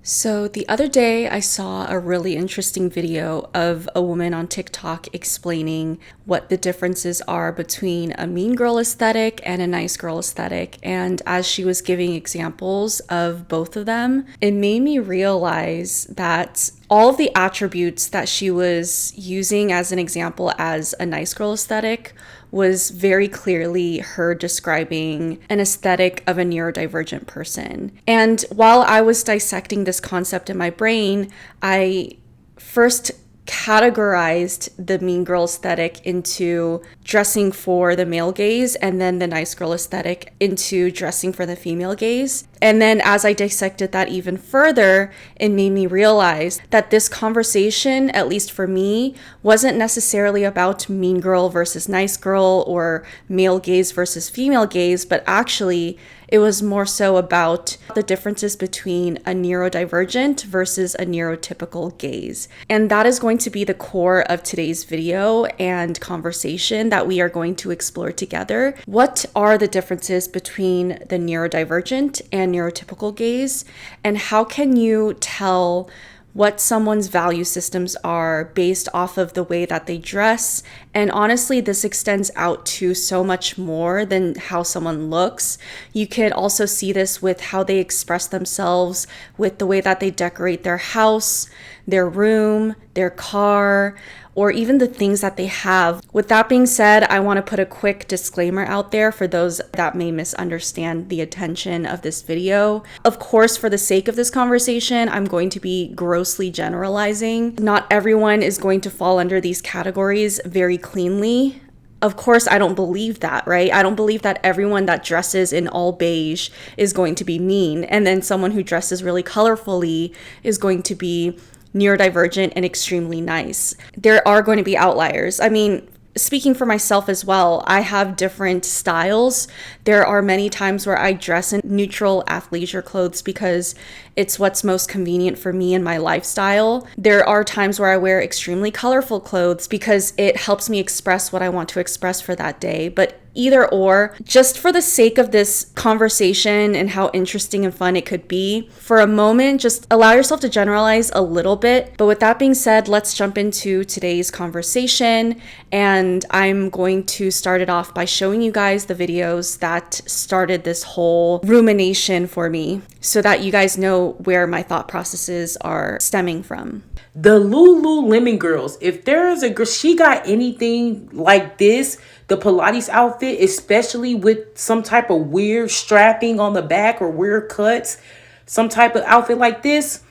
So the other day I saw a really interesting video of a woman on TikTok explaining what the differences are between a mean girl aesthetic and a nice girl aesthetic. And as she was giving examples of both of them, it made me realize that all of the attributes that she was using as an example as a nice girl aesthetic was very clearly her describing an aesthetic of a neurodivergent person. And while I was dissecting this concept in my brain, I first categorized the mean girl aesthetic into dressing for the male gaze, and then the nice girl aesthetic into dressing for the female gaze. And then as I dissected that even further, it made me realize that this conversation, at least for me, wasn't necessarily about mean girl versus nice girl or male gaze versus female gaze, but actually it was more so about the differences between a neurodivergent versus a neurotypical gaze. And that is going to be the core of today's video and conversation that we are going to explore together. What are the differences between the neurodivergent and neurotypical gaze? And how can you tell what someone's value systems are based off of the way that they dress? And honestly, this extends out to so much more than how someone looks. You could also see this with how they express themselves, with the way that they decorate their house, their room, their car, or even the things that they have. With that being said, I want to put a quick disclaimer out there for those that may misunderstand the intention of this video. Of course, for the sake of this conversation, I'm going to be grossly generalizing. Not everyone is going to fall under these categories very cleanly. Of course, I don't believe that, right? I don't believe that everyone that dresses in all beige is going to be mean, and then someone who dresses really colorfully is going to be neurodivergent and extremely nice. There are going to be outliers. I mean, speaking for myself as well, I have different styles. There are many times where I dress in neutral athleisure clothes because it's what's most convenient for me and my lifestyle. There are times where I wear extremely colorful clothes because it helps me express what I want to express for that day. But either or, just for the sake of this conversation and how interesting and fun it could be, for a moment, just allow yourself to generalize a little bit. But with that being said, let's jump into today's conversation. And I'm going to start it off by showing you guys the videos that started this whole rumination for me so that you guys know where my thought processes are stemming from. The Lululemon girls, if there is a girl, she got anything like this, the Pilates outfit, especially with some type of weird strapping on the back or weird cuts, some type of outfit like this,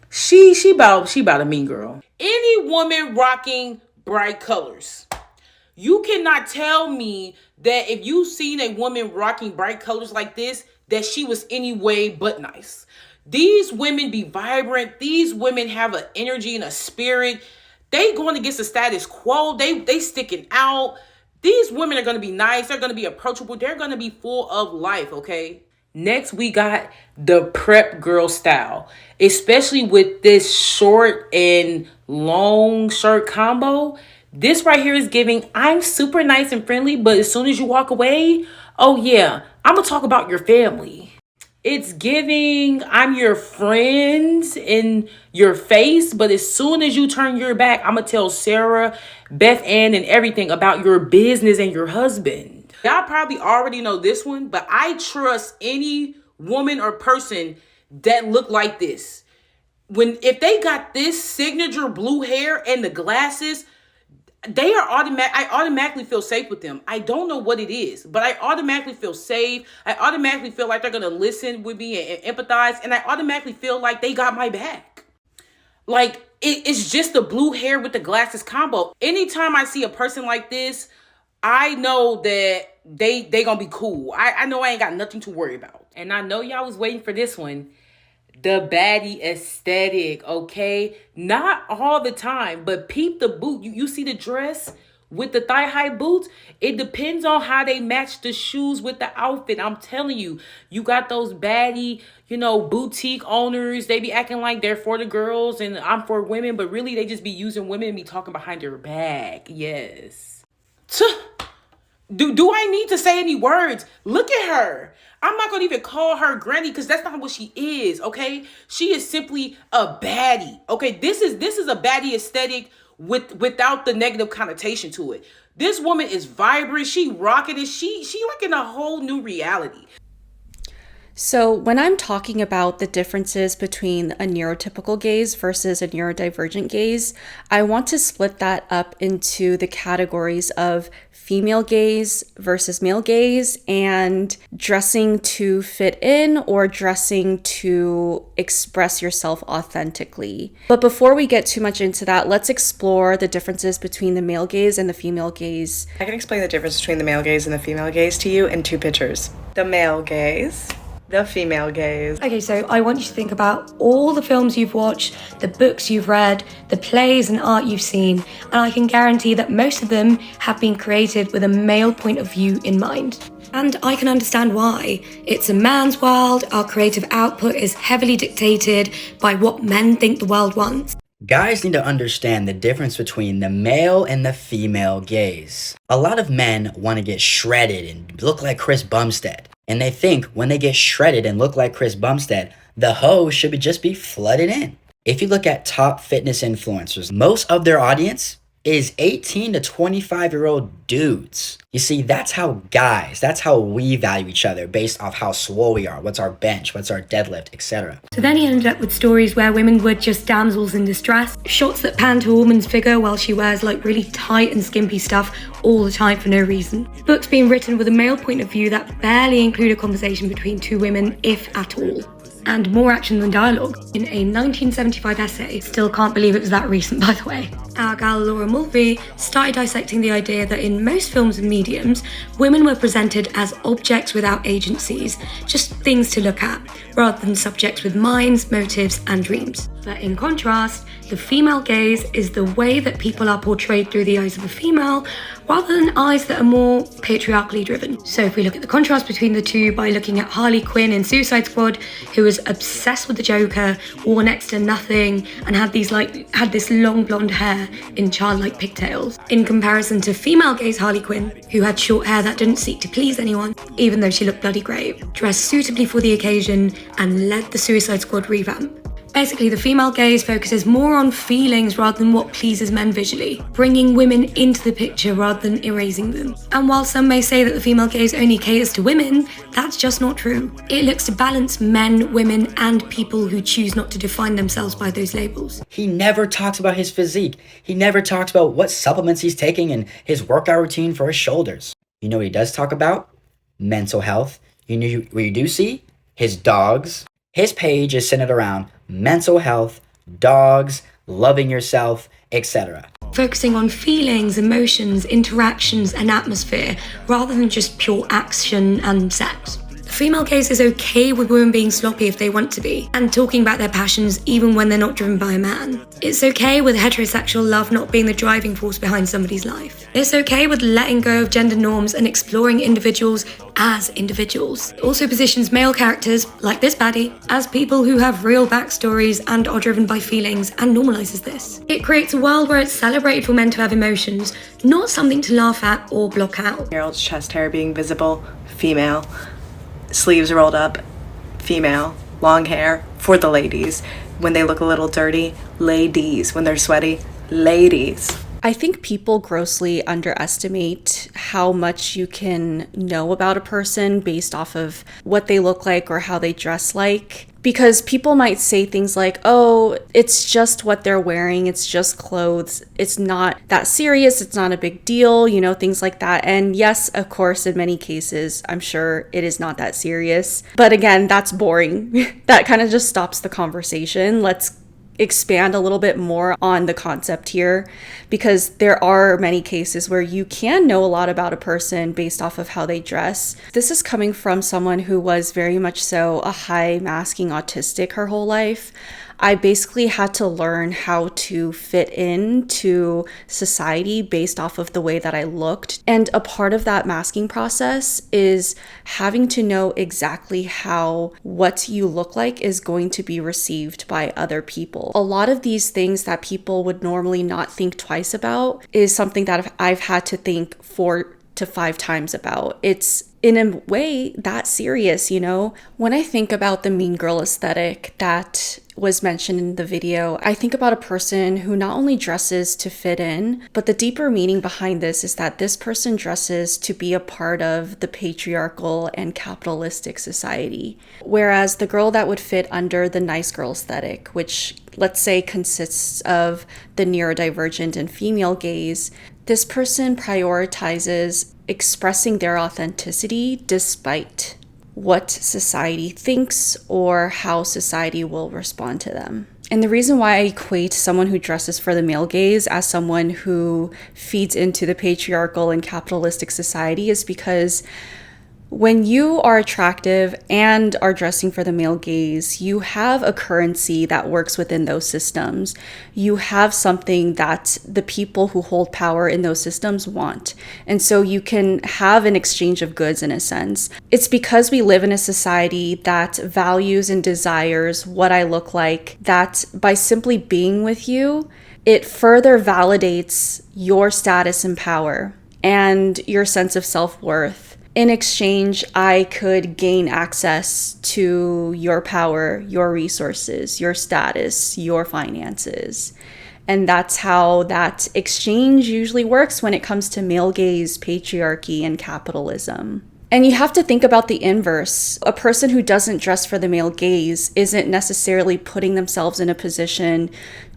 she about a mean girl. Any woman rocking bright colors, you cannot tell me that if you seen a woman rocking bright colors like this, that she was any way but nice. These women be vibrant. These women have an energy and a spirit. They going against the status quo. They sticking out. These women are going to be nice. They're going to be approachable. They're going to be full of life, okay? Next, we got the prep girl style, especially with this short and long shirt combo. This right here is giving, I'm super nice and friendly, but as soon as you walk away, oh yeah, I'm going to talk about your family. It's giving, I'm your friends in your face, but as soon as you turn your back, I'm going to tell Sarah, Beth Ann, and everything about your business and your husband. Y'all probably already know this one, but I trust any woman or person that look like this. If they got this signature blue hair and the glasses, they are I automatically feel safe with them. I don't know what it is, but I automatically feel safe. I automatically feel like they're going to listen with me and empathize. And I automatically feel like they got my back. Like it's just the blue hair with the glasses combo. Anytime I see a person like this, I know that they going to be cool. I know I ain't got nothing to worry about. And I know y'all was waiting for this one. The Biege Aesthetic, okay? Not all the time, but peep the boot. You see the dress with the thigh-high boots? It depends on how they match the shoes with the outfit. I'm telling you, you got those baddie, boutique owners. They be acting like they're for the girls and I'm for women, but really they just be using women and be talking behind their back. Yes. Do I need to say any words? Look at her. I'm not going to even call her granny because that's not what she is, okay? She is simply a baddie, okay? This is a baddie aesthetic without the negative connotation to it. This woman is vibrant. She rocking it. She like in a whole new reality. So when I'm talking about the differences between a neurotypical gaze versus a neurodivergent gaze, I want to split that up into the categories of female gaze versus male gaze and dressing to fit in or dressing to express yourself authentically. But before we get too much into that, let's explore the differences between the male gaze and the female gaze. I can explain the difference between the male gaze and the female gaze to you in 2 pictures. The male gaze, the female gaze. Okay, so I want you to think about all the films you've watched, the books you've read, the plays and art you've seen, and I can guarantee that most of them have been created with a male point of view in mind. And I can understand why. It's a man's world, our creative output is heavily dictated by what men think the world wants. Guys need to understand the difference between the male and the female gaze. A lot of men want to get shredded and look like Chris Bumstead. And they think when they get shredded and look like Chris Bumstead, the hoe should just be flooded in. If you look at top fitness influencers, most of their audience is 18 to 25-year-old dudes. You see, that's how we value each other based off how swole we are, what's our bench, what's our deadlift, etc. So then he ended up with stories where women were just damsels in distress, shots that pan to a woman's figure while she wears like really tight and skimpy stuff all the time for no reason. Books being written with a male point of view that barely include a conversation between 2 women, if at all. And more action than dialogue. In a 1975 essay, still can't believe it was that recent by the way, our gal Laura Mulvey started dissecting the idea that in most films and mediums, women were presented as objects without agencies, just things to look at, rather than subjects with minds, motives, and dreams. But in contrast, the female gaze is the way that people are portrayed through the eyes of a female, rather than eyes that are more patriarchally driven. So if we look at the contrast between the two by looking at Harley Quinn in Suicide Squad, who was obsessed with the Joker, wore next to nothing, and had this long blonde hair in childlike pigtails, in comparison to female gaze Harley Quinn, who had short hair that didn't seek to please anyone, even though she looked bloody great, dressed suitably for the occasion, and led the Suicide Squad revamp. Basically, the female gaze focuses more on feelings rather than what pleases men visually, bringing women into the picture rather than erasing them. And while some may say that the female gaze only caters to women, that's just not true. It looks to balance men, women, and people who choose not to define themselves by those labels. He never talks about his physique. He never talks about what supplements he's taking and his workout routine for his shoulders. You know what he does talk about? Mental health. You know what you do see? His dogs. His page is centered around mental health, dogs, loving yourself, etc. Focusing on feelings, emotions, interactions, and atmosphere, rather than just pure action and sex. The female gaze is okay with women being sloppy if they want to be, and talking about their passions even when they're not driven by a man. It's okay with heterosexual love not being the driving force behind somebody's life. It's okay with letting go of gender norms and exploring individuals as individuals. It also positions male characters, like this baddie, as people who have real backstories and are driven by feelings, and normalizes this. It creates a world where it's celebrated for men to have emotions, not something to laugh at or block out. Year-old's chest hair being visible, female. Sleeves rolled up, female. Long hair, for the ladies. When they look a little dirty, ladies. When they're sweaty, ladies. I think people grossly underestimate how much you can know about a person based off of what they look like or how they dress like. Because people might say things like, oh, it's just what they're wearing, it's just clothes, it's not that serious, it's not a big deal, you know, things like that. And yes, of course, in many cases, I'm sure it is not that serious. But again, that's boring. That kind of just stops the conversation. Let's expand a little bit more on the concept here, because there are many cases where you can know a lot about a person based off of how they dress. This is coming from someone who was very much so a high masking autistic her whole life. I basically had to learn how to fit into society based off of the way that I looked. And a part of that masking process is having to know exactly how what you look like is going to be received by other people. A lot of these things that people would normally not think twice about is something that I've had to think 4 to 5 times about. It's in a way that serious, you know? When I think about the mean girl aesthetic that was mentioned in the video, I think about a person who not only dresses to fit in, but the deeper meaning behind this is that this person dresses to be a part of the patriarchal and capitalistic society. Whereas the girl that would fit under the nice girl aesthetic, which let's say consists of the neurodivergent and female gaze, this person prioritizes expressing their authenticity despite what society thinks or how society will respond to them. And the reason why I equate someone who dresses for the male gaze as someone who feeds into the patriarchal and capitalistic society is because when you are attractive and are dressing for the male gaze, you have a currency that works within those systems. You have something that the people who hold power in those systems want. And so you can have an exchange of goods in a sense. It's because we live in a society that values and desires what I look like, that by simply being with you, it further validates your status and power and your sense of self-worth. In exchange, I could gain access to your power, your resources, your status, your finances. And that's how that exchange usually works when it comes to male gaze, patriarchy, and capitalism. And you have to think about the inverse. A person who doesn't dress for the male gaze isn't necessarily putting themselves in a position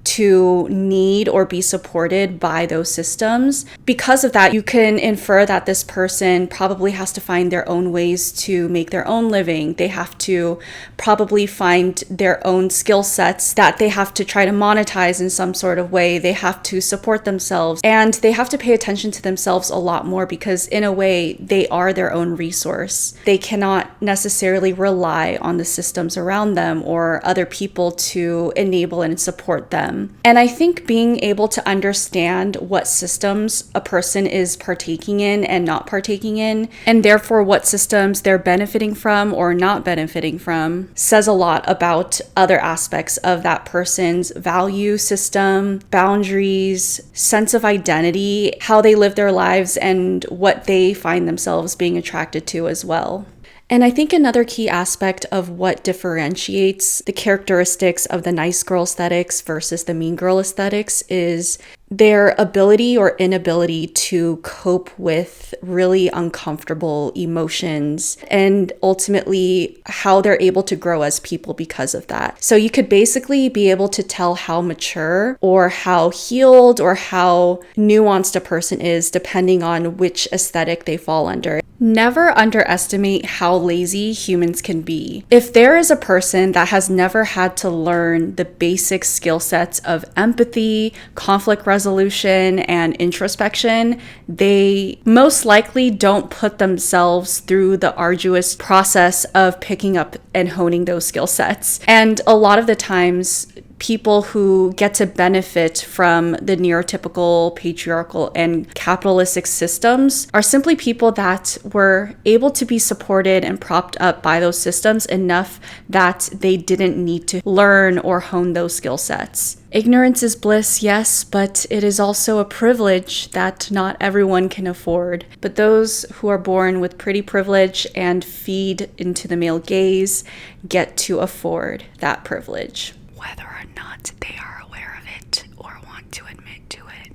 to need or be supported by those systems. Because of that, you can infer that this person probably has to find their own ways to make their own living. They have to probably find their own skill sets that they have to try to monetize in some sort of way. They have to support themselves, and they have to pay attention to themselves a lot more because in a way, they are their own resource. They cannot necessarily rely on the systems around them or other people to enable and support them. And I think being able to understand what systems a person is partaking in and not partaking in, and therefore what systems they're benefiting from or not benefiting from, says a lot about other aspects of that person's value system, boundaries, sense of identity, how they live their lives, and what they find themselves being attracted to as well. And I think another key aspect of what differentiates the characteristics of the nice girl aesthetics versus the mean girl aesthetics is their ability or inability to cope with really uncomfortable emotions and ultimately how they're able to grow as people because of that. So you could basically be able to tell how mature or how healed or how nuanced a person is depending on which aesthetic they fall under. Never underestimate how lazy humans can be. If there is a person that has never had to learn the basic skill sets of empathy, conflict resolution, and introspection, they most likely don't put themselves through the arduous process of picking up and honing those skill sets. And a lot of the times, people who get to benefit from the neurotypical, patriarchal, and capitalistic systems are simply people that were able to be supported and propped up by those systems enough that they didn't need to learn or hone those skill sets. Ignorance is bliss, yes, but it is also a privilege that not everyone can afford. But those who are born with pretty privilege and feed into the male gaze get to afford that privilege. Whether or not they are aware of it or want to admit to it.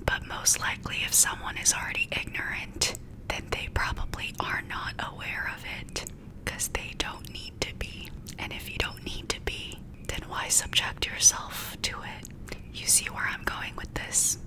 But most likely if someone is already ignorant, then they probably are not aware of it because they don't need to be. And if you don't need to be, then why subject yourself to it? You see where I'm going with this?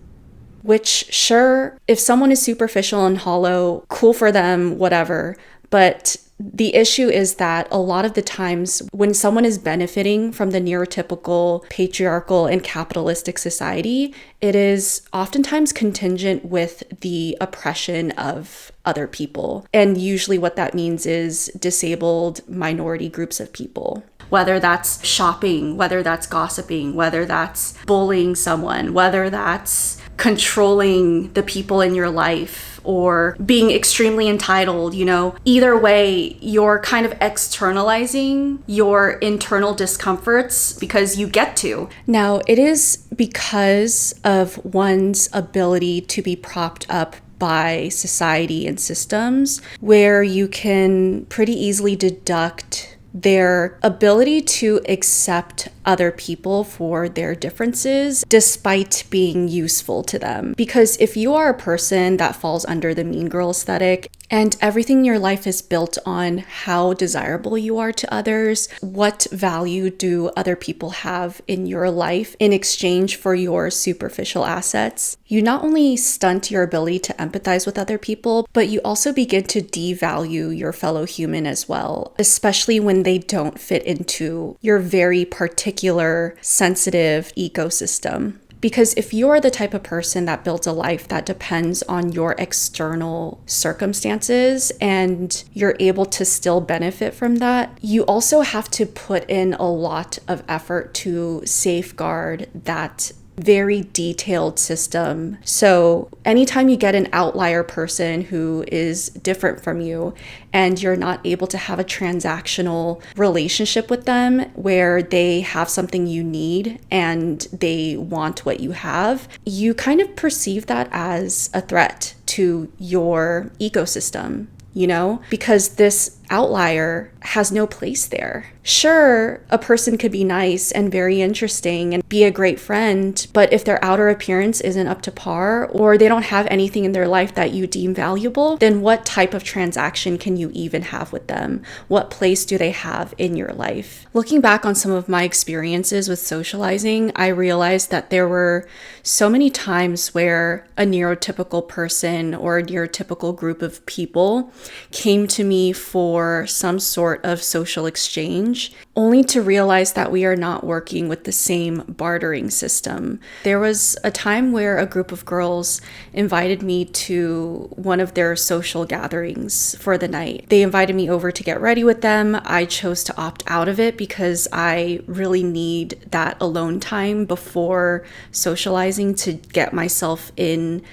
Which, sure, if someone is superficial and hollow, cool for them, whatever. But the issue is that a lot of the times when someone is benefiting from the neurotypical, patriarchal, and capitalistic society, it is oftentimes contingent with the oppression of other people. And usually what that means is disabled minority groups of people. Whether that's shopping, whether that's gossiping, whether that's bullying someone, whether that's controlling the people in your life, or being extremely entitled, either way, you're kind of externalizing your internal discomforts because you get to. Now, it is because of one's ability to be propped up by society and systems, where you can pretty easily deduct their ability to accept other people for their differences despite being useful to them. Because if you are a person that falls under the mean girl aesthetic and everything in your life is built on how desirable you are to others, what value do other people have in your life in exchange for your superficial assets, you not only stunt your ability to empathize with other people, but you also begin to devalue your fellow human as well, especially when they don't fit into your very particular sensitive ecosystem. Because if you're the type of person that builds a life that depends on your external circumstances and you're able to still benefit from that, you also have to put in a lot of effort to safeguard that very detailed system. So anytime you get an outlier person who is different from you and you're not able to have a transactional relationship with them where they have something you need and they want what you have, you kind of perceive that as a threat to your ecosystem, you know, because this outlier has no place there. Sure, a person could be nice and very interesting and be a great friend, but if their outer appearance isn't up to par or they don't have anything in their life that you deem valuable, then what type of transaction can you even have with them? What place do they have in your life? Looking back on some of my experiences with socializing, I realized that there were so many times where a neurotypical person or a neurotypical group of people came to me for some sort of social exchange, only to realize that we are not working with the same bartering system. There was a time where a group of girls invited me to one of their social gatherings for the night. They invited me over to get ready with them. I chose to opt out of it because I really need that alone time before socializing to get myself in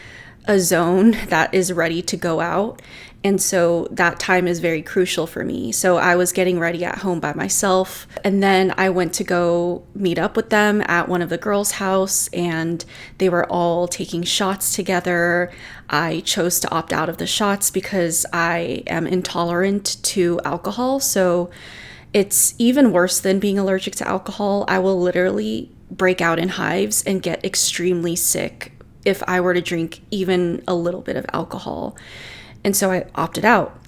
a zone that is ready to go out. And so that time is very crucial for me. So I was getting ready at home by myself. And then I went to go meet up with them at one of the girls' house, and they were all taking shots together. I chose to opt out of the shots because I am intolerant to alcohol. So it's even worse than being allergic to alcohol. I will literally break out in hives and get extremely sick if I were to drink even a little bit of alcohol. And so I opted out.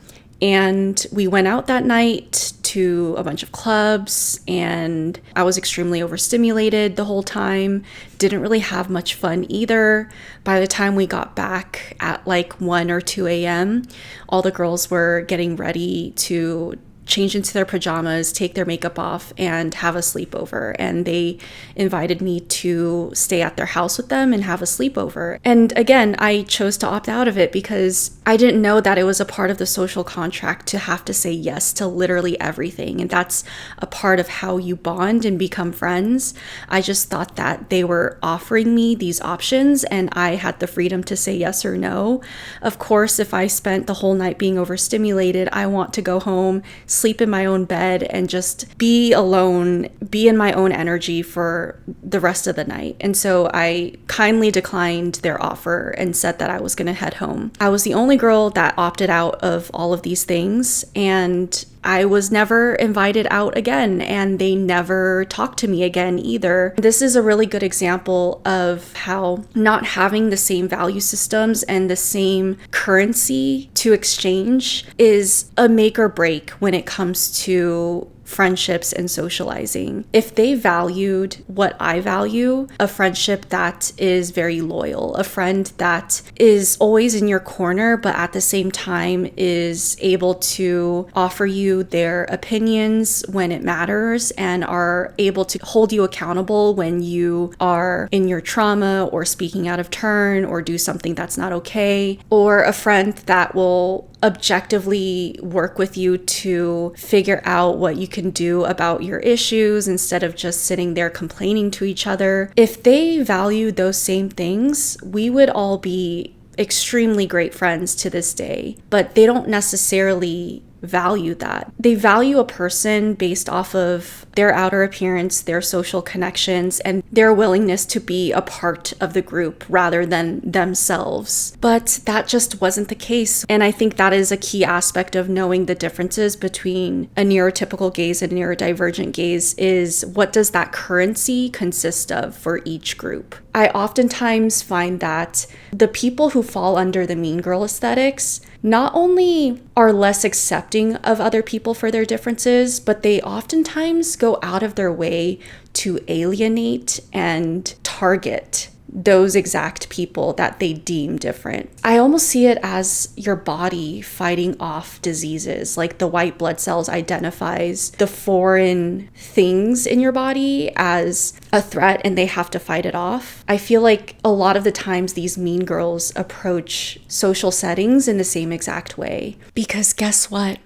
And we went out that night to a bunch of clubs, and I was extremely overstimulated the whole time. Didn't really have much fun either. By the time we got back at like 1 or 2 a.m., all the girls were getting ready to change into their pajamas, take their makeup off, and have a sleepover. And they invited me to stay at their house with them and have a sleepover. And again, I chose to opt out of it because I didn't know that it was a part of the social contract to have to say yes to literally everything. And that's a part of how you bond and become friends. I just thought that they were offering me these options and I had the freedom to say yes or no. Of course, if I spent the whole night being overstimulated, I want to go home, sleep in my own bed, and just be alone, be in my own energy for the rest of the night. And so I kindly declined their offer and said that I was going to head home. I was the only girl that opted out of all of these things, and I was never invited out again, and they never talked to me again either. This is a really good example of how not having the same value systems and the same currency to exchange is a make or break when it comes to friendships and socializing. If they valued what I value, a friendship that is very loyal, a friend that is always in your corner, but at the same time is able to offer you their opinions when it matters and are able to hold you accountable when you are in your trauma or speaking out of turn or do something that's not okay, or a friend that will objectively work with you to figure out what you can do about your issues instead of just sitting there complaining to each other. If they value those same things, we would all be extremely great friends to this day, but they don't necessarily value that. They value a person based off of their outer appearance, their social connections, and their willingness to be a part of the group rather than themselves. But that just wasn't the case. And I think that is a key aspect of knowing the differences between a neurotypical gaze and a neurodivergent gaze is what does that currency consist of for each group? I oftentimes find that the people who fall under the mean girl aesthetics not only are less accepting of other people for their differences, but they oftentimes go out of their way to alienate and target those exact people that they deem different. I almost see it as your body fighting off diseases. Like the white blood cells identifies the foreign things in your body as a threat and they have to fight it off. I feel like a lot of the times these mean girls approach social settings in the same exact way. Because guess what?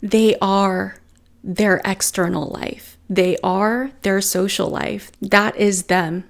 They are their external life. They are their social life. That is them.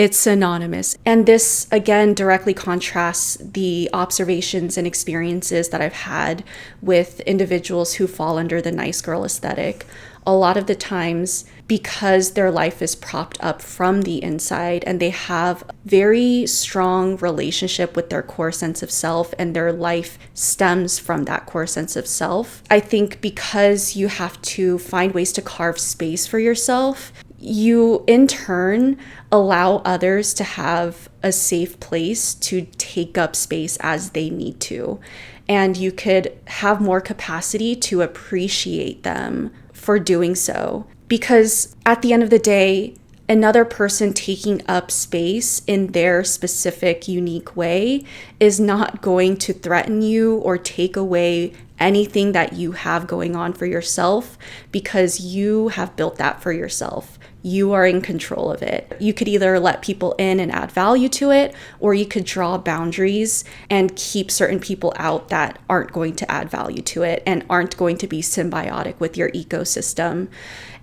It's synonymous. And this, again, directly contrasts the observations and experiences that I've had with individuals who fall under the nice girl aesthetic. A lot of the times, because their life is propped up from the inside and they have very strong relationship with their core sense of self and their life stems from that core sense of self. I think because you have to find ways to carve space for yourself, you in turn allow others to have a safe place to take up space as they need to. And you could have more capacity to appreciate them for doing so. Because at the end of the day, another person taking up space in their specific, unique way is not going to threaten you or take away anything that you have going on for yourself because you have built that for yourself. You are in control of it. You could either let people in and add value to it, or you could draw boundaries and keep certain people out that aren't going to add value to it and aren't going to be symbiotic with your ecosystem.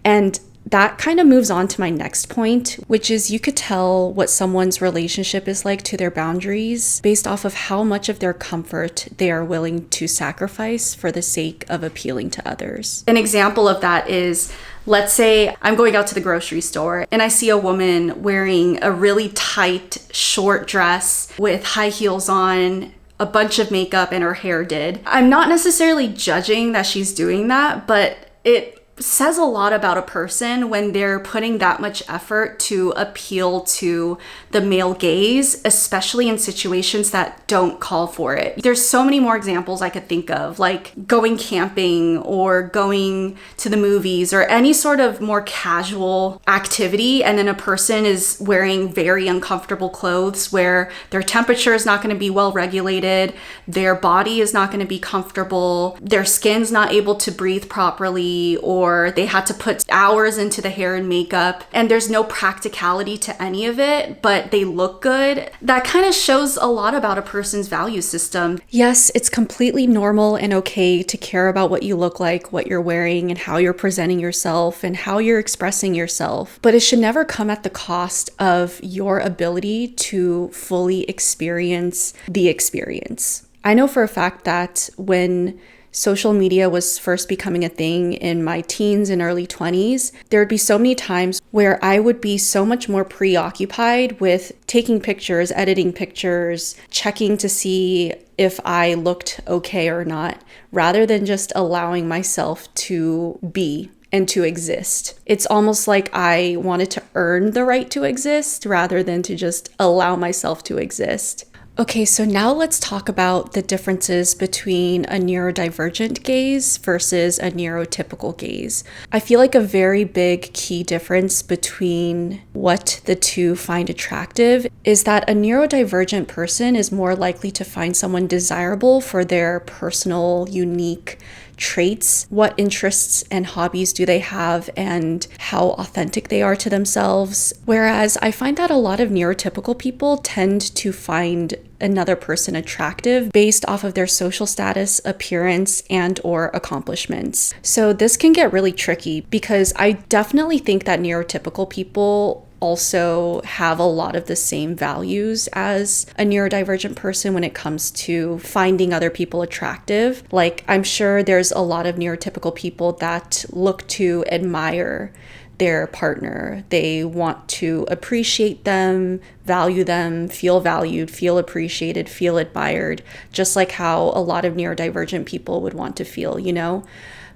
And that kind of moves on to my next point, which is you could tell what someone's relationship is like to their boundaries based off of how much of their comfort they are willing to sacrifice for the sake of appealing to others. An example of that is, let's say I'm going out to the grocery store and I see a woman wearing a really tight, short dress with high heels on, a bunch of makeup, and her hair did. I'm not necessarily judging that she's doing that, but it says a lot about a person when they're putting that much effort to appeal to the male gaze, especially in situations that don't call for it. There's so many more examples I could think of, like going camping or going to the movies or any sort of more casual activity, and then a person is wearing very uncomfortable clothes where their temperature is not going to be well regulated, their body is not going to be comfortable, their skin's not able to breathe properly, or they had to put hours into the hair and makeup, and there's no practicality to any of it, but they look good. That kind of shows a lot about a person's value system. Yes, it's completely normal and okay to care about what you look like, what you're wearing, and how you're presenting yourself, and how you're expressing yourself. But it should never come at the cost of your ability to fully experience the experience. I know for a fact that when social media was first becoming a thing in my teens and early 20s, there would be so many times where I would be so much more preoccupied with taking pictures, editing pictures, checking to see if I looked okay or not, rather than just allowing myself to be and to exist. It's almost like I wanted to earn the right to exist rather than to just allow myself to exist. Okay, so now let's talk about the differences between a neurodivergent gaze versus a neurotypical gaze. I feel like a very big key difference between what the two find attractive is that a neurodivergent person is more likely to find someone desirable for their personal, unique traits, what interests and hobbies do they have, and how authentic they are to themselves. Whereas I find that a lot of neurotypical people tend to find another person attractive based off of their social status, appearance, and or accomplishments. So this can get really tricky because I definitely think that neurotypical people also have a lot of the same values as a neurodivergent person when it comes to finding other people attractive. Like, I'm sure there's a lot of neurotypical people that look to admire their partner. They want to appreciate them, value them, feel valued, feel appreciated, feel admired, just like how a lot of neurodivergent people would want to feel, you know?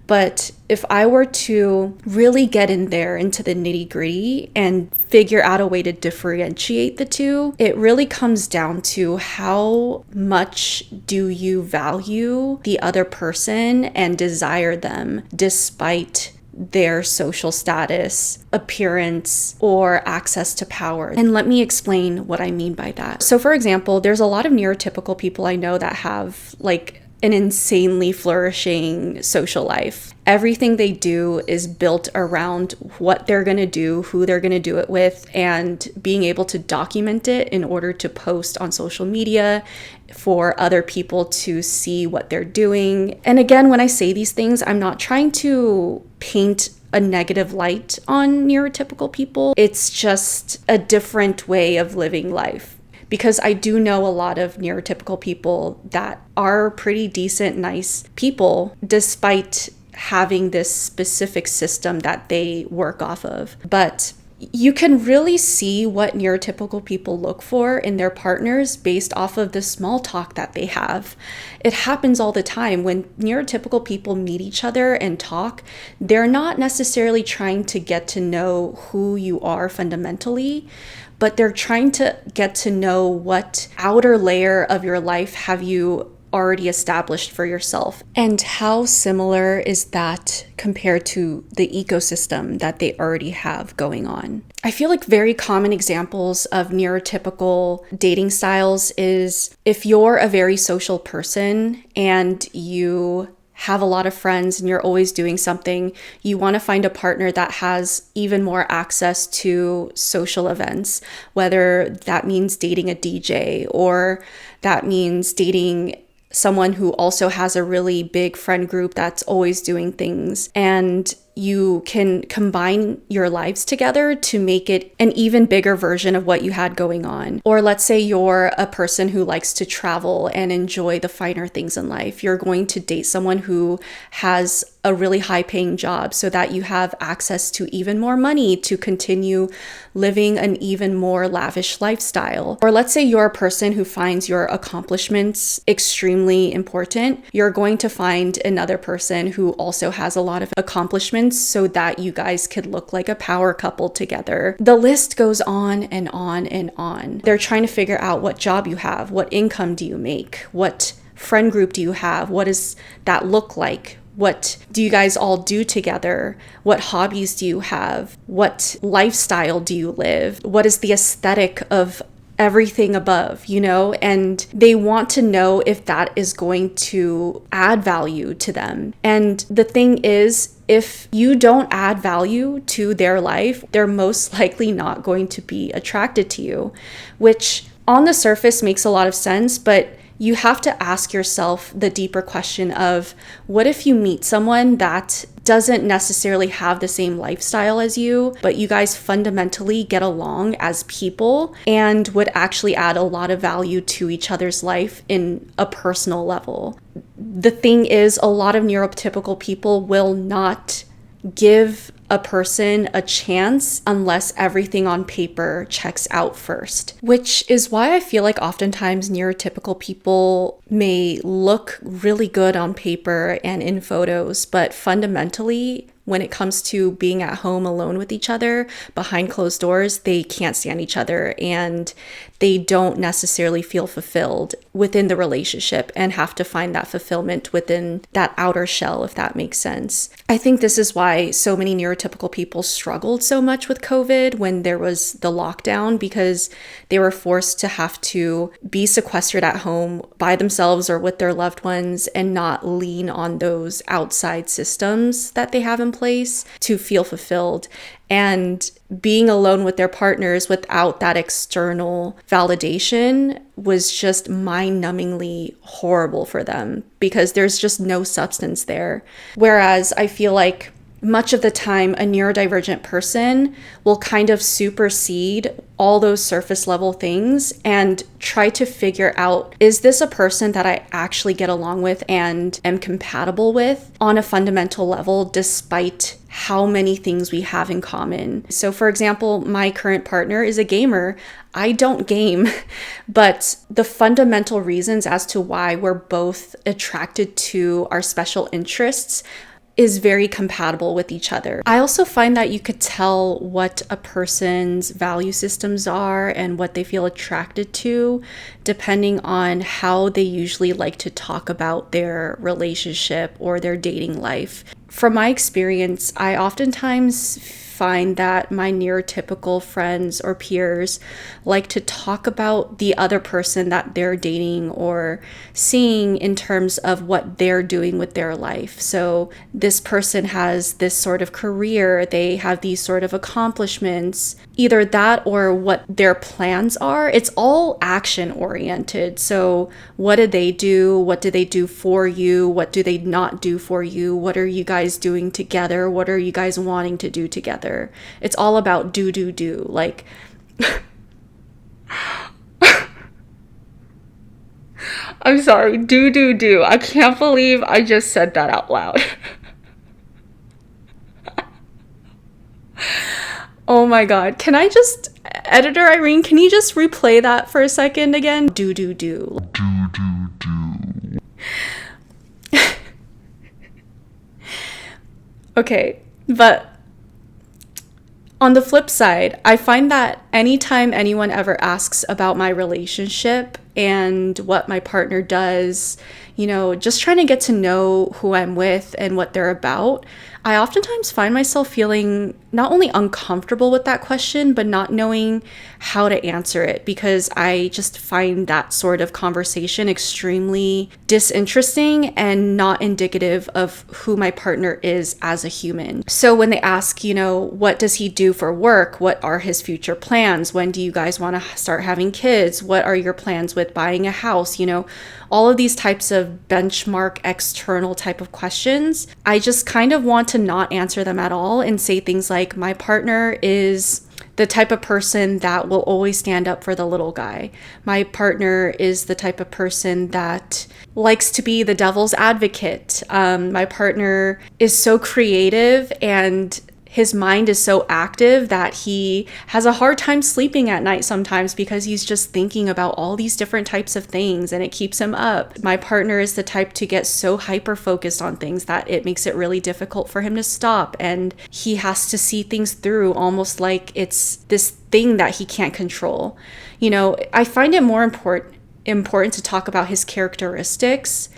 But if I were to really get in there into the nitty-gritty and figure out a way to differentiate the two, it really comes down to how much do you value the other person and desire them despite their social status, appearance, or access to power. And let me explain what I mean by that. So for example, there's a lot of neurotypical people I know that have like an insanely flourishing social life. Everything they do is built around what they're going to do, who they're going to do it with, and being able to document it in order to post on social media for other people to see what they're doing. And again, when I say these things, I'm not trying to paint a negative light on neurotypical people. It's just a different way of living life. Because I do know a lot of neurotypical people that are pretty decent, nice people, despite having this specific system that they work off of. But you can really see what neurotypical people look for in their partners based off of the small talk that they have. It happens all the time. When neurotypical people meet each other and talk, they're not necessarily trying to get to know who you are fundamentally, but they're trying to get to know what outer layer of your life have you already established for yourself, and how similar is that compared to the ecosystem that they already have going on. I feel like very common examples of neurotypical dating styles is if you're a very social person and you have a lot of friends and you're always doing something, you want to find a partner that has even more access to social events, whether that means dating a DJ or that means dating someone who also has a really big friend group that's always doing things, and you can combine your lives together to make it an even bigger version of what you had going on. Or let's say you're a person who likes to travel and enjoy the finer things in life. You're going to date someone who has a really high-paying job so that you have access to even more money to continue living an even more lavish lifestyle. Or let's say you're a person who finds your accomplishments extremely important. You're going to find another person who also has a lot of accomplishments so that you guys could look like a power couple together. The list goes on and on and on. They're trying to figure out what job you have, what income do you make, what friend group do you have, what does that look like? What do you guys all do together? What hobbies do you have? What lifestyle do you live? What is the aesthetic of everything above, you know? And they want to know if that is going to add value to them. And the thing is, if you don't add value to their life, they're most likely not going to be attracted to you, which on the surface makes a lot of sense, but you have to ask yourself the deeper question of, what if you meet someone that doesn't necessarily have the same lifestyle as you, but you guys fundamentally get along as people and would actually add a lot of value to each other's life in a personal level? The thing is, a lot of neurotypical people will not give a person a chance unless everything on paper checks out first, which is why I feel like oftentimes neurotypical people may look really good on paper and in photos, but fundamentally, when it comes to being at home alone with each other behind closed doors, they can't stand each other and they don't necessarily feel fulfilled within the relationship and have to find that fulfillment within that outer shell, if that makes sense. I think this is why so many neurotypical people struggled so much with COVID when there was the lockdown, because they were forced to have to be sequestered at home by themselves or with their loved ones and not lean on those outside systems that they have in place to feel fulfilled. And being alone with their partners without that external validation was just mind-numbingly horrible for them because there's just no substance there. Whereas I feel like much of the time, a neurodivergent person will kind of supersede all those surface level things and try to figure out, is this a person that I actually get along with and am compatible with on a fundamental level, despite how many things we have in common. So for example, my current partner is a gamer. I don't game, but the fundamental reasons as to why we're both attracted to our special interests is very compatible with each other. I also find that you could tell what a person's value systems are and what they feel attracted to, depending on how they usually like to talk about their relationship or their dating life. From my experience, I oftentimes find that my neurotypical friends or peers like to talk about the other person that they're dating or seeing in terms of what they're doing with their life. So this person has this sort of career, they have these sort of accomplishments, either that or what their plans are. It's all action oriented. So what do they do? What do they do for you? What do they not do for you? What are you guys doing together? What are you guys wanting to do together? It's all about do. Like, I'm sorry, do. I can't believe I just said that out loud. Oh my God. Can I just, editor Irene, can you just replay that for a second again? Do. Okay, but on the flip side, I find that anytime anyone ever asks about my relationship and what my partner does, you know, just trying to get to know who I'm with and what they're about, I oftentimes find myself feeling not only uncomfortable with that question, but not knowing how to answer it, because I just find that sort of conversation extremely disinteresting and not indicative of who my partner is as a human. So when they ask, you know, what does he do for work? What are his future plans? When do you guys want to start having kids? What are your plans with buying a house? You know, all of these types of benchmark external type of questions, I just kind of want to not answer them at all and say things like, my partner is the type of person that will always stand up for the little guy. My partner is the type of person that likes to be the devil's advocate. My partner is so creative and his mind is so active that he has a hard time sleeping at night sometimes because he's just thinking about all these different types of things and it keeps him up. My partner is the type to get so hyper focused on things that it makes it really difficult for him to stop, and he has to see things through almost like it's this thing that he can't control. You know, I find it more important to talk about his characteristics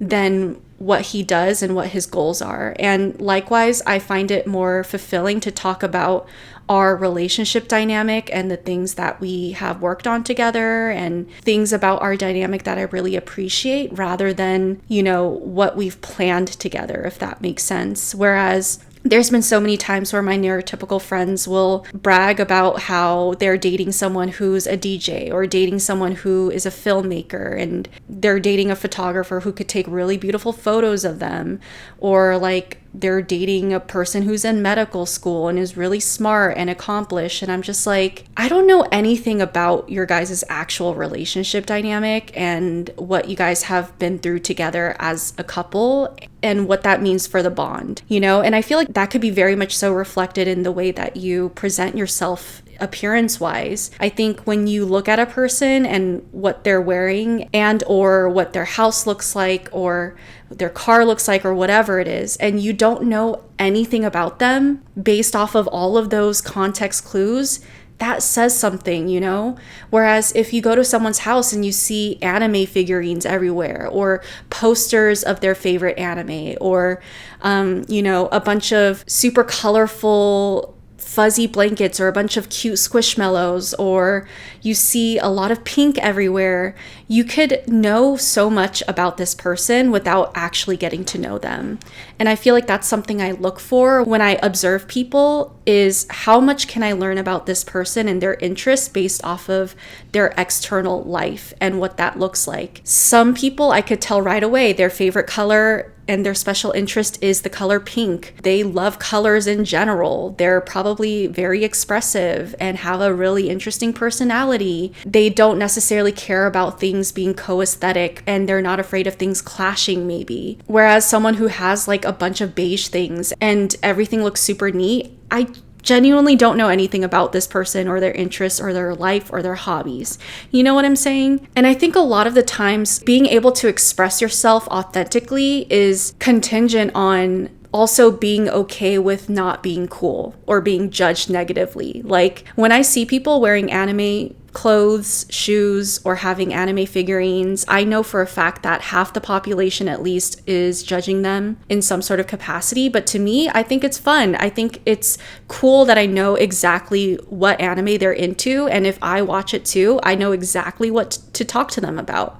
than what he does and what his goals are. And likewise, I find it more fulfilling to talk about our relationship dynamic and the things that we have worked on together and things about our dynamic that I really appreciate, rather than, you know, what we've planned together, if that makes sense. Whereas there's been so many times where my neurotypical friends will brag about how they're dating someone who's a DJ or dating someone who is a filmmaker, and they're dating a photographer who could take really beautiful photos of them, or like they're dating a person who's in medical school and is really smart and accomplished. And I'm just like, I don't know anything about your guys' actual relationship dynamic and what you guys have been through together as a couple and what that means for the bond, you know? And I feel like that could be very much so reflected in the way that you present yourself appearance-wise. I think when you look at a person and what they're wearing and or what their house looks like or their car looks like or whatever it is, and you don't know anything about them based off of all of those context clues, that says something, you know? Whereas if you go to someone's house and you see anime figurines everywhere or posters of their favorite anime or, you know, a bunch of super colorful fuzzy blankets or a bunch of cute squishmallows, or you see a lot of pink everywhere, you could know so much about this person without actually getting to know them. And I feel like that's something I look for when I observe people, is how much can I learn about this person and their interests based off of their external life and what that looks like. Some people I could tell right away their favorite color and their special interest is the color pink. They love colors in general. They're probably very expressive and have a really interesting personality. They don't necessarily care about things being co-aesthetic, and they're not afraid of things clashing maybe. Whereas someone who has like a bunch of beige things and everything looks super neat, I genuinely don't know anything about this person or their interests or their life or their hobbies. You know what I'm saying? And I think a lot of the times being able to express yourself authentically is contingent on also being okay with not being cool or being judged negatively. Like when I see people wearing anime clothes, shoes, or having anime figurines, I know for a fact that half the population at least is judging them in some sort of capacity. But to me, I think it's fun. I think it's cool that I know exactly what anime they're into. And if I watch it too, I know exactly what to talk to them about.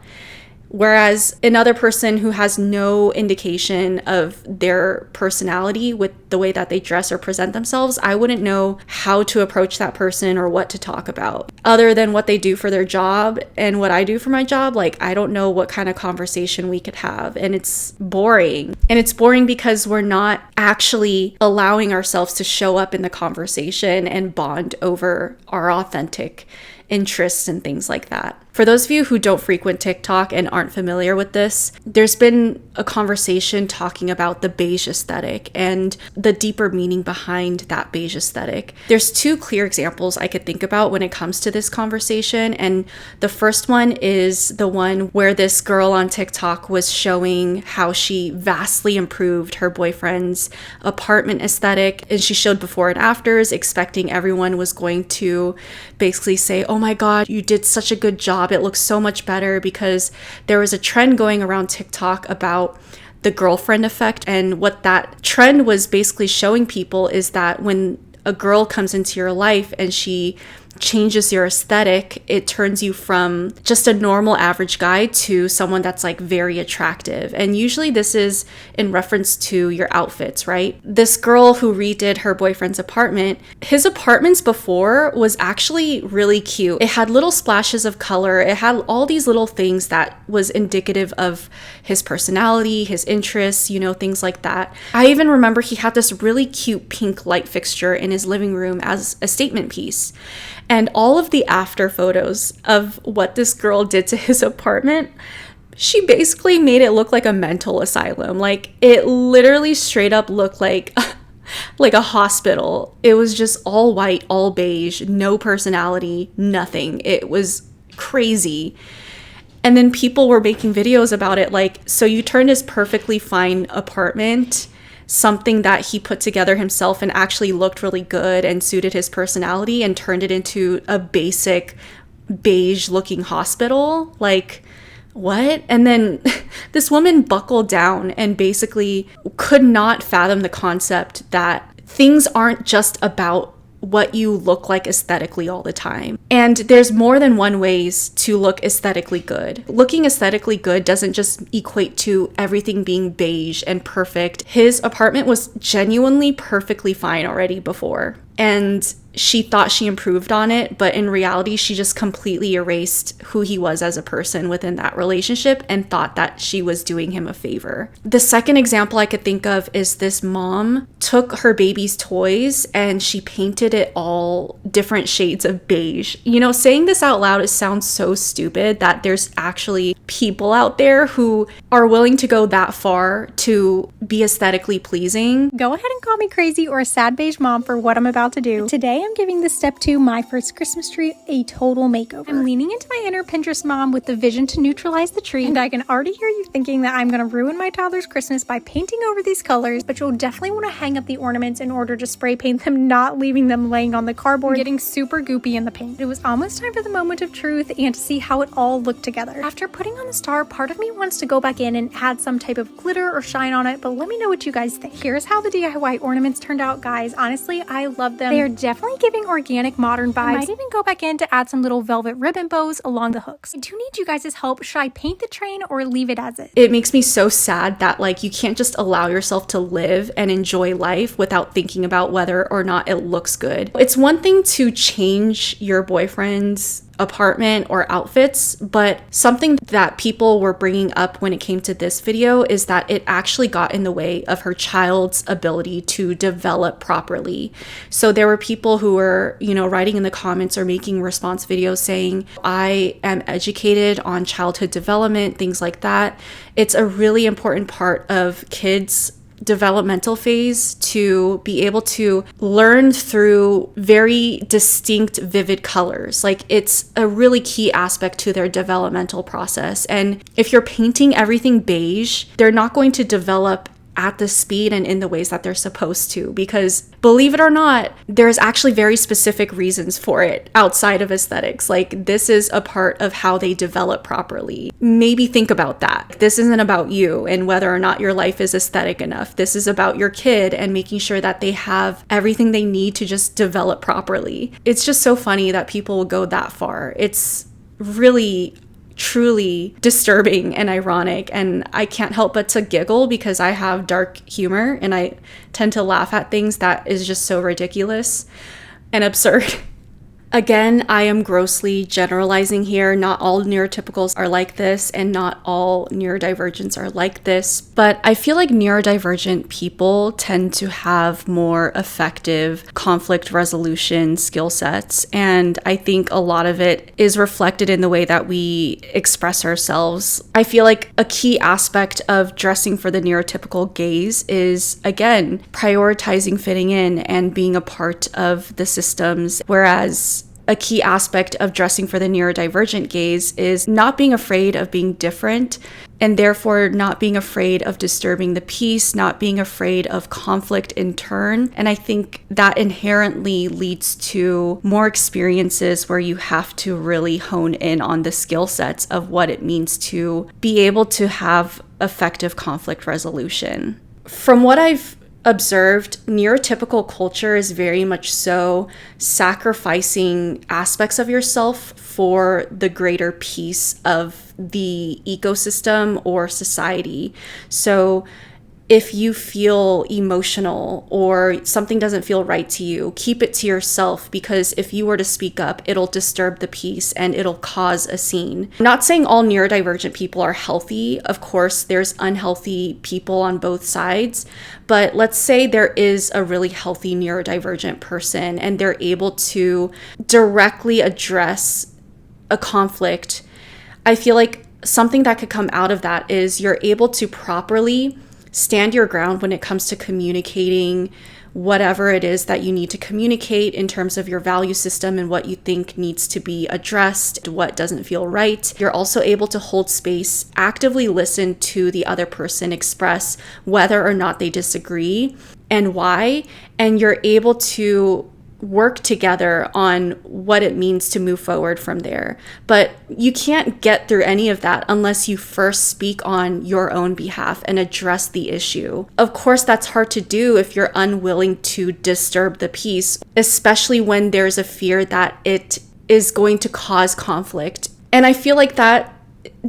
Whereas another person who has no indication of their personality with the way that they dress or present themselves, I wouldn't know how to approach that person or what to talk about. Other than what they do for their job and what I do for my job, like I don't know what kind of conversation we could have. And it's boring. And it's boring because we're not actually allowing ourselves to show up in the conversation and bond over our authentic interests and things like that. For those of you who don't frequent TikTok and aren't familiar with this, there's been a conversation talking about the beige aesthetic and the deeper meaning behind that beige aesthetic. There's two clear examples I could think about when it comes to this conversation. And the first one is the one where this girl on TikTok was showing how she vastly improved her boyfriend's apartment aesthetic. And she showed before and afters, expecting everyone was going to basically say, "Oh my God, you did such a good job. It looks so much better," because there was a trend going around TikTok about the girlfriend effect. And what that trend was basically showing people is that when a girl comes into your life and she changes your aesthetic, it turns you from just a normal average guy to someone that's like very attractive. And usually this is in reference to your outfits, right? This girl who redid her boyfriend's apartment, his apartments before was actually really cute. It had little splashes of color. It had all these little things that was indicative of his personality, his interests, you know, things like that. I even remember he had this really cute pink light fixture in his living room as a statement piece. And all of the after photos of what this girl did to his apartment, she basically made it look like a mental asylum. Like it literally straight up looked like a hospital. It was just all white, all beige, no personality, nothing. It was crazy. And then people were making videos about it like, so you turned his perfectly fine apartment, something that he put together himself and actually looked really good and suited his personality, and turned it into a basic beige looking hospital. Like, what? And then this woman buckled down and basically could not fathom the concept that things aren't just about what you look like aesthetically all the time. And there's more than one ways to look aesthetically good. Looking aesthetically good doesn't just equate to everything being beige and perfect. His apartment was genuinely perfectly fine already before. And she thought she improved on it, but in reality, she just completely erased who he was as a person within that relationship and thought that she was doing him a favor. The second example I could think of is this mom took her baby's toys and she painted it all different shades of beige. You know, saying this out loud, it sounds so stupid that there's actually people out there who are willing to go that far to be aesthetically pleasing. Go ahead and call me crazy or a sad beige mom for what I'm about to do. Today I'm giving this step 2, my first Christmas tree, a total makeover. I'm leaning into my inner Pinterest mom with the vision to neutralize the tree, and I can already hear you thinking that I'm gonna ruin my toddler's Christmas by painting over these colors, but you'll definitely want to hang up the ornaments in order to spray paint them, not leaving them laying on the cardboard getting super goopy in the paint. It was almost time for the moment of truth and to see how it all looked together. After putting on the star, part of me wants to go back in and add some type of glitter or shine on it, but let me know what you guys think. Here's how the DIY ornaments turned out, guys. Honestly, I love them. They are definitely giving organic modern vibes. I might even go back in to add some little velvet ribbon bows along the hooks. I do need you guys' help. Should I paint the train or leave it as is? It makes me so sad that like you can't just allow yourself to live and enjoy life without thinking about whether or not it looks good. It's one thing to change your boyfriend's apartment or outfits, but something that people were bringing up when it came to this video is that it actually got in the way of her child's ability to develop properly. So there were people who were, writing in the comments or making response videos saying, I am educated on childhood development, things like that. It's a really important part of kids' developmental phase to be able to learn through very distinct, vivid colors. Like, it's a really key aspect to their developmental process. And if you're painting everything beige, they're not going to develop at the speed and in the ways that they're supposed to, because believe it or not, there's actually very specific reasons for it outside of aesthetics. Like, this is a part of how they develop properly. Maybe think about that. This isn't about you and whether or not your life is aesthetic enough. This is about your kid and making sure that they have everything they need to just develop properly. It's just so funny that people will go that far. It's really truly disturbing and ironic, and I can't help but to giggle because I have dark humor and I tend to laugh at things that is just so ridiculous and absurd. Again, I am grossly generalizing here. Not all neurotypicals are like this, and not all neurodivergents are like this, but I feel like neurodivergent people tend to have more effective conflict resolution skill sets, and I think a lot of it is reflected in the way that we express ourselves. I feel like a key aspect of dressing for the neurotypical gaze is, again, prioritizing fitting in and being a part of the systems, whereas a key aspect of dressing for the neurodivergent gaze is not being afraid of being different, and therefore not being afraid of disturbing the peace, not being afraid of conflict in turn. And I think that inherently leads to more experiences where you have to really hone in on the skill sets of what it means to be able to have effective conflict resolution. From what I've observed, neurotypical culture is very much so sacrificing aspects of yourself for the greater peace of the ecosystem or society. So if you feel emotional or something doesn't feel right to you, keep it to yourself, because if you were to speak up, it'll disturb the peace and it'll cause a scene. I'm not saying all neurodivergent people are healthy. Of course, there's unhealthy people on both sides, but let's say there is a really healthy neurodivergent person and they're able to directly address a conflict. I feel like something that could come out of that is you're able to properly stand your ground when it comes to communicating whatever it is that you need to communicate in terms of your value system and what you think needs to be addressed, what doesn't feel right. You're also able to hold space, actively listen to the other person express whether or not they disagree and why, and you're able to work together on what it means to move forward from there. But you can't get through any of that unless you first speak on your own behalf and address the issue. Of course, that's hard to do if you're unwilling to disturb the peace, especially when there's a fear that it is going to cause conflict. And I feel like that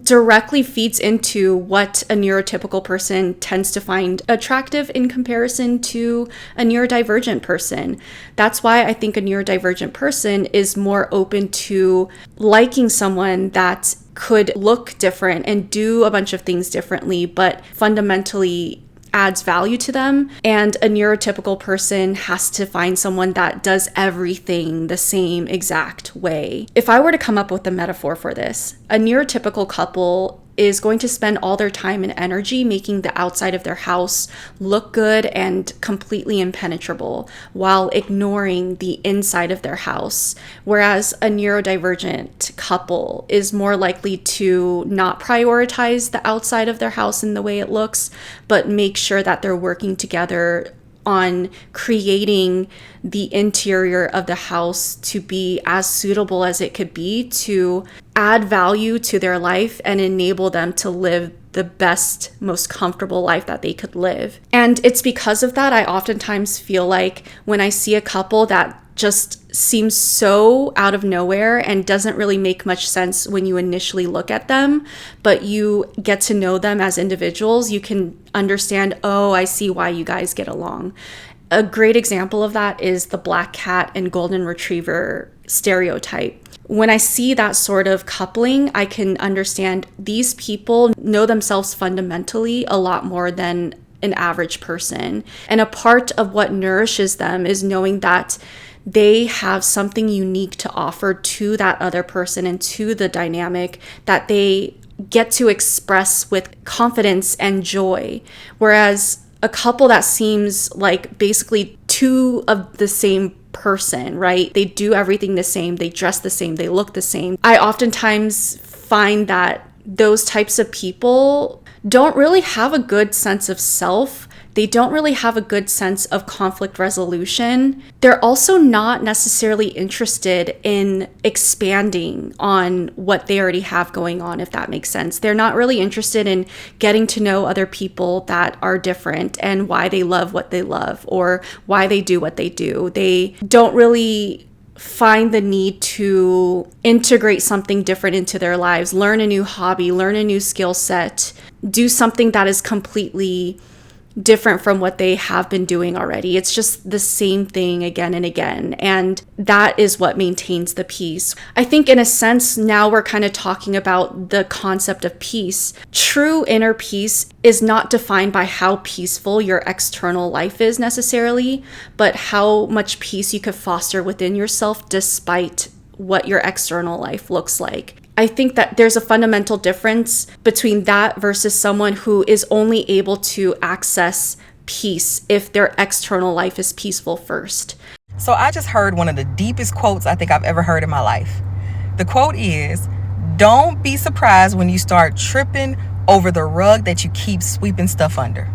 directly feeds into what a neurotypical person tends to find attractive in comparison to a neurodivergent person. That's why I think a neurodivergent person is more open to liking someone that could look different and do a bunch of things differently, but fundamentally adds value to them. And a neurotypical person has to find someone that does everything the same exact way. If I were to come up with a metaphor for this, a neurotypical couple is going to spend all their time and energy making the outside of their house look good and completely impenetrable while ignoring the inside of their house. Whereas a neurodivergent couple is more likely to not prioritize the outside of their house in the way it looks, but make sure that they're working together on creating the interior of the house to be as suitable as it could be to add value to their life and enable them to live the best, most comfortable life that they could live. And it's because of that I oftentimes feel like when I see a couple that just seems so out of nowhere and doesn't really make much sense when you initially look at them, but you get to know them as individuals, you can understand, oh, I see why you guys get along. A great example of that is the black cat and golden retriever stereotype. When I see that sort of coupling, I can understand these people know themselves fundamentally a lot more than an average person. And a part of what nourishes them is knowing that they have something unique to offer to that other person and to the dynamic that they get to express with confidence and joy. Whereas a couple that seems like basically two of the same person, right? They do everything the same, they dress the same, they look the same. I oftentimes find that those types of people don't really have a good sense of self. They don't really have a good sense of conflict resolution. They're also not necessarily interested in expanding on what they already have going on, if that makes sense. They're not really interested in getting to know other people that are different and why they love what they love or why they do what they do. They don't really find the need to integrate something different into their lives, learn a new hobby, learn a new skill set, do something that is completely different from what they have been doing already. It's just the same thing again and again. And that is what maintains the peace. I think in a sense, now we're kind of talking about the concept of peace. True inner peace is not defined by how peaceful your external life is necessarily, but how much peace you could foster within yourself despite what your external life looks like. I think that there's a fundamental difference between that versus someone who is only able to access peace if their external life is peaceful first. So I just heard one of the deepest quotes I think I've ever heard in my life. The quote is, "Don't be surprised when you start tripping over the rug that you keep sweeping stuff under."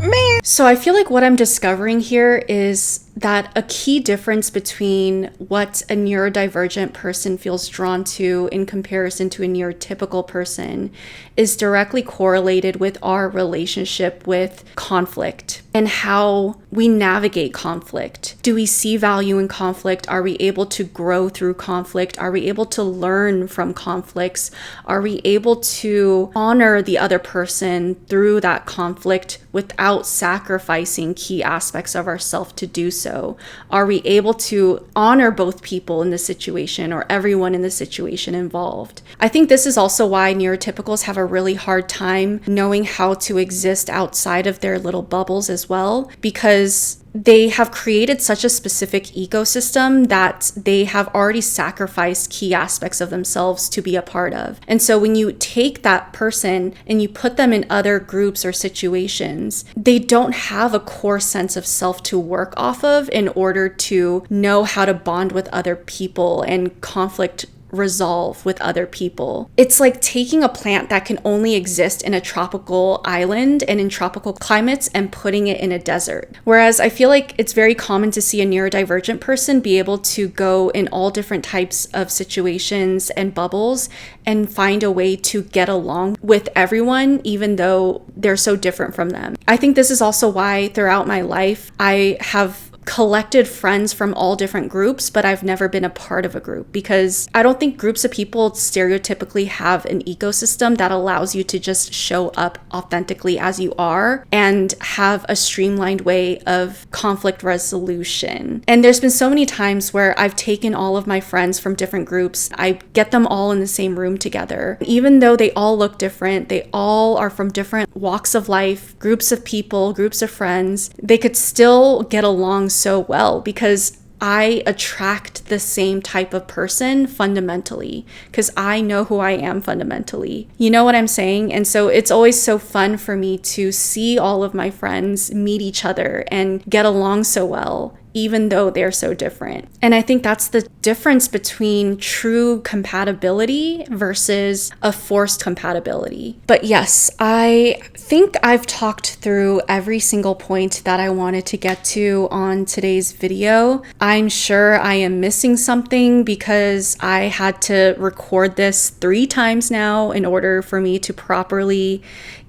Man. So I feel like what I'm discovering here is that a key difference between what a neurodivergent person feels drawn to in comparison to a neurotypical person is directly correlated with our relationship with conflict and how we navigate conflict. Do we see value in conflict? Are we able to grow through conflict? Are we able to learn from conflicts? Are we able to honor the other person through that conflict without sacrificing key aspects of ourselves to do so? Are we able to honor both people in the situation or everyone in the situation involved? I think this is also why neurotypicals have a really hard time knowing how to exist outside of their little bubbles as well, because they have created such a specific ecosystem that they have already sacrificed key aspects of themselves to be a part of. And so when you take that person and you put them in other groups or situations, they don't have a core sense of self to work off of in order to know how to bond with other people and conflict resolve with other people. It's like taking a plant that can only exist in a tropical island and in tropical climates and putting it in a desert. Whereas I feel like it's very common to see a neurodivergent person be able to go in all different types of situations and bubbles and find a way to get along with everyone, even though they're so different from them. I think this is also why throughout my life, I have collected friends from all different groups, but I've never been a part of a group because I don't think groups of people stereotypically have an ecosystem that allows you to just show up authentically as you are and have a streamlined way of conflict resolution. And there's been so many times where I've taken all of my friends from different groups, I get them all in the same room together. Even though they all look different, they all are from different walks of life, groups of people, groups of friends, they could still get along so well because I attract the same type of person fundamentally because I know who I am fundamentally. You know what I'm saying? And so it's always so fun for me to see all of my friends meet each other and get along so well, even though they're so different. And I think that's the difference between true compatibility versus a forced compatibility. But yes, I think I've talked through every single point that I wanted to get to on today's video. I'm sure I am missing something because I had to record this 3 times now in order for me to properly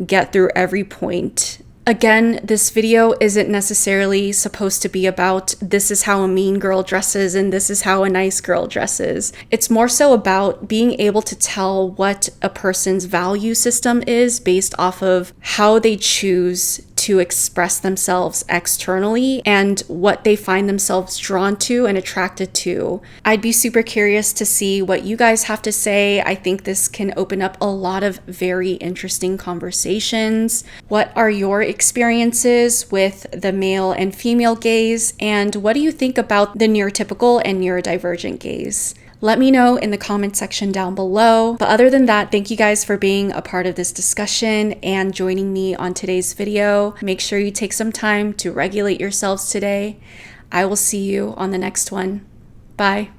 get through every point. Again, this video isn't necessarily supposed to be about this is how a mean girl dresses and this is how a nice girl dresses. It's more so about being able to tell what a person's value system is based off of how they choose to express themselves externally and what they find themselves drawn to and attracted to. I'd be super curious to see what you guys have to say. I think this can open up a lot of very interesting conversations. What are your experiences with the male and female gaze? And what do you think about the neurotypical and neurodivergent gaze? Let me know in the comment section down below. But other than that, thank you guys for being a part of this discussion and joining me on today's video. Make sure you take some time to regulate yourselves today. I will see you on the next one. Bye.